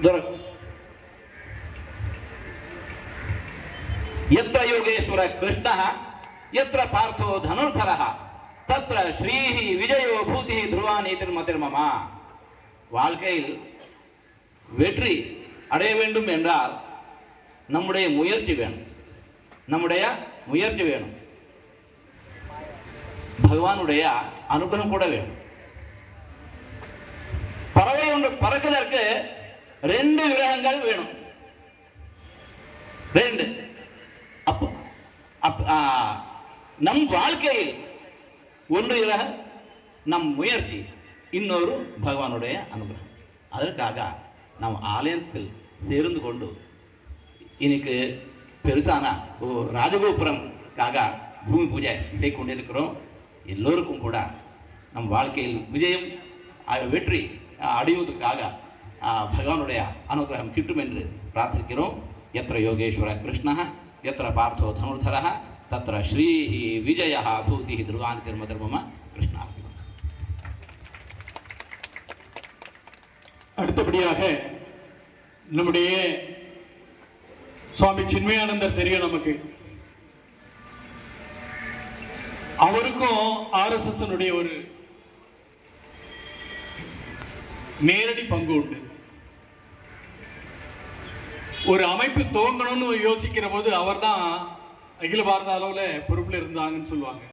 దొరకదు. యత్ర యోగేశ్వర కృష్ణ యత్ర పార్థో ధనుర్ధర தத்ர ஸ்ரீஹி விஜயோ பூதி துருவானி திருமதிர்மம. வாழ்க்கையில் வெற்றி அடைய வேண்டும் என்றால் நம்முடைய முயற்சி வேணும், பகவானுடைய அனுகிரகம் கூட வேணும். பறவை ஒன்று பறக்குதற்கு 2 விரகங்கள் வேணும். 2. நம் வாழ்க்கையில் ஒன்று நம் முயற்சி, இன்னொரு பகவானுடைய அனுகிரகம். அதற்காக நாம் ஆலயத்தில் சேர்ந்து கொண்டு இன்னைக்கு பெருசான ராஜகோபுரம்காக பூமி பூஜை செய்து கொண்டிருக்கிறோம். எல்லோருக்கும் கூட நம் வாழ்க்கையில் விஜயம் வெற்றி அடைவதற்காக பகவானுடைய அனுகிரகம் கிட்டும் என்று பிரார்த்திக்கிறோம். எத்திர யோகேஸ்வர கிருஷ்ண எத்திர பார்த்தோ தனுர்தர தத்திர ஸ்ரீஹி விஜய பூதி துருவானி திருமதிர்மம. கிருஷ்ணா. அடுத்தபடியாக நம்முடைய சுவாமி சின்மயானந்தர் தெரியும் நமக்கு. அவருக்கும் RSS ஒரு நேரடி பங்கு உண்டு. ஒரு அமைப்பு துவங்கணும்னு யோசிக்கிற போது அவர் தான் அகில பாரத அளவில் பொறுப்பில் இருந்தாங்கன்னு சொல்லுவாங்க.